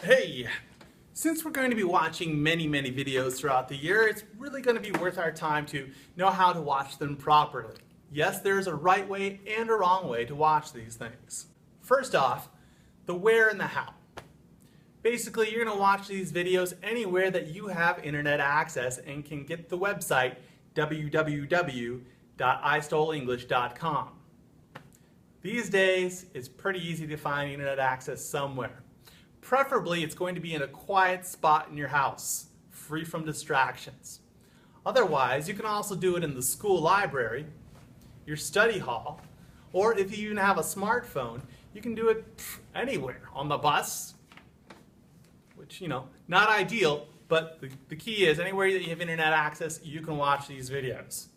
Hey, since we're going to be watching many videos throughout the year, it's really going to be worth our time to know how to watch them properly. Yes, there's a right way and a wrong way to watch these things. First off, the where and the how. Basically, you're going to watch these videos anywhere that you have internet access and can get the website www.istoleenglish.com. These days, it's pretty easy to find internet access somewhere. Preferably, it's going to be in a quiet spot in your house, free from distractions. Otherwise, you can also do it in the school library, your study hall, or if you even have a smartphone, you can do it anywhere, on the bus, which, not ideal, but the key is anywhere that you have internet access, you can watch these videos.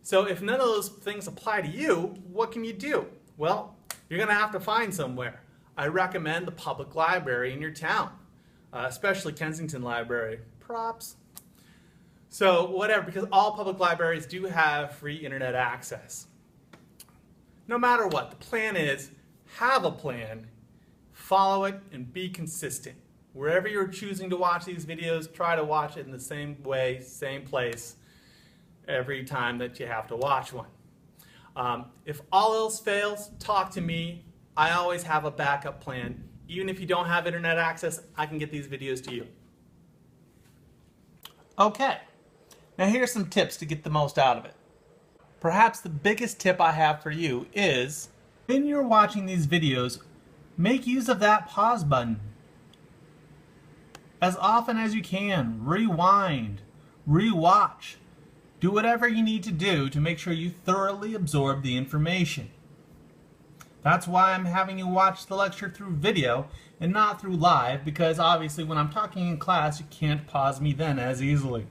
So if none of those things apply to you, what can you do? Well, you're going to have to find somewhere. I recommend the public library in your town, especially Kensington Library. Props. So whatever, because all public libraries do have free internet access. No matter what, the plan is, have a plan, follow it, and be consistent. Wherever you're choosing to watch these videos, try to watch it in the same way, same place, every time that you have to watch one. If all else fails, talk to me. I always have a backup plan. Even if you don't have internet access, I can get these videos to you. Okay, now here's some tips to get the most out of it. Perhaps the biggest tip I have for you is, when you're watching these videos, make use of that pause button. As often as you can, rewind, rewatch. Do whatever you need to do to make sure you thoroughly absorb the information. That's why I'm having you watch the lecture through video and not through live, because obviously when I'm talking in class you can't pause me then as easily.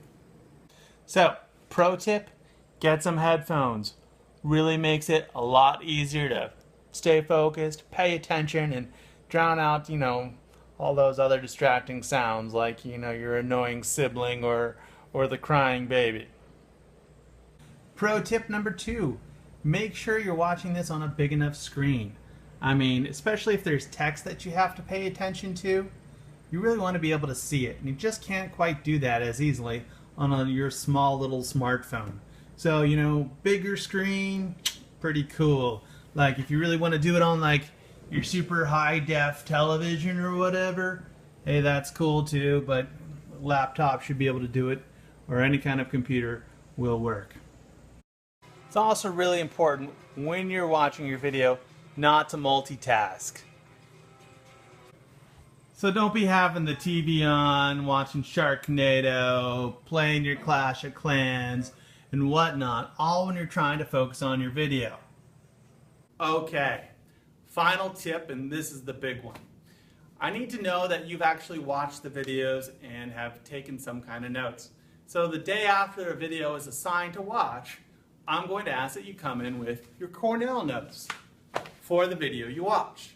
So, pro tip, get some headphones. Really makes it a lot easier to stay focused, pay attention, and drown out, all those other distracting sounds like, your annoying sibling or the crying baby. Pro tip number 2. Make sure you're watching this on a big enough screen. Especially if there's text that you have to pay attention to, you really want to be able to see it. And you just can't quite do that as easily on your small little smartphone. So, bigger screen, pretty cool. Like if you really want to do it on like your super high def television or whatever, hey, that's cool too, but a laptop should be able to do it, or any kind of computer will work. It's also really important when you're watching your video not to multitask. So don't be having the TV on, watching Sharknado, playing your Clash of Clans, and whatnot, all when you're trying to focus on your video. Okay, final tip, and this is the big one. I need to know that you've actually watched the videos and have taken some kind of notes. So the day after a video is assigned to watch, I'm going to ask that you come in with your Cornell Notes for the video you watched.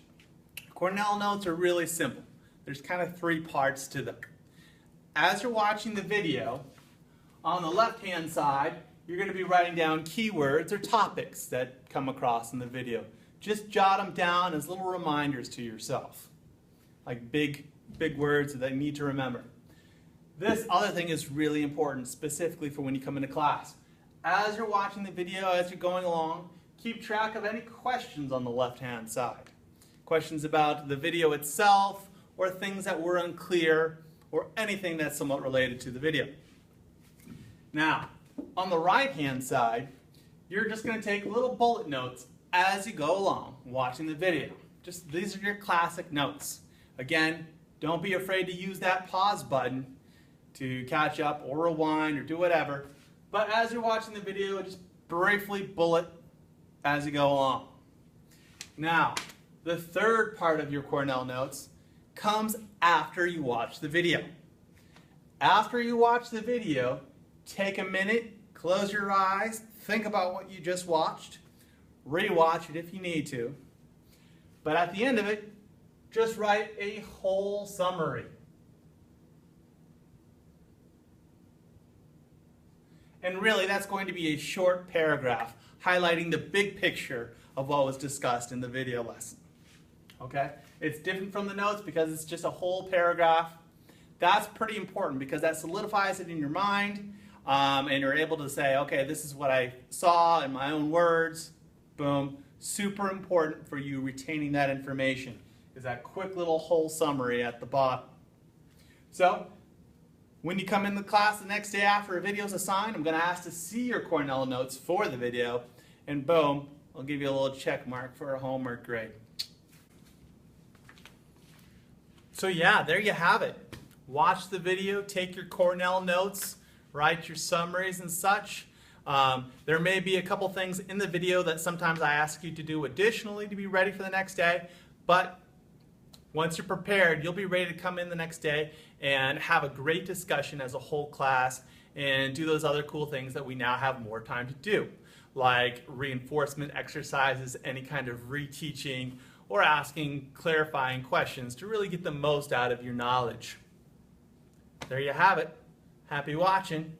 Cornell Notes are really simple. There's kind of 3 parts to them. As you're watching the video, on the left-hand side, you're going to be writing down keywords or topics that come across in the video. Just jot them down as little reminders to yourself, like big words that you need to remember. This other thing is really important, specifically for when you come into class. As you're watching the video, as you're going along, keep track of any questions on the left-hand side. Questions about the video itself, or things that were unclear, or anything that's somewhat related to the video. Now, on the right-hand side, you're just going to take little bullet notes as you go along watching the video. These are your classic notes. Again, don't be afraid to use that pause button to catch up or rewind or do whatever. But as you're watching the video, just briefly bullet as you go along. Now, the third part of your Cornell Notes comes after you watch the video. After you watch the video, take a minute, close your eyes, think about what you just watched, rewatch it if you need to. But at the end of it, just write a whole summary. And really, that's going to be a short paragraph highlighting the big picture of what was discussed in the video lesson. Okay? It's different from the notes because it's just a whole paragraph. That's pretty important because that solidifies it in your mind, and you're able to say, okay, this is what I saw in my own words. Boom. Super important for you retaining that information is that quick little whole summary at the bottom. So, when you come in the class the next day after a video is assigned, I'm going to ask to see your Cornell notes for the video, and boom, I'll give you a little check mark for a homework grade. So yeah, there you have it. Watch the video, take your Cornell notes, write your summaries and such. There may be a couple things in the video that sometimes I ask you to do additionally to be ready for the next day, but once you're prepared, you'll be ready to come in the next day and have a great discussion as a whole class and do those other cool things that we now have more time to do, like reinforcement exercises, any kind of reteaching, or asking clarifying questions to really get the most out of your knowledge. There you have it. Happy watching.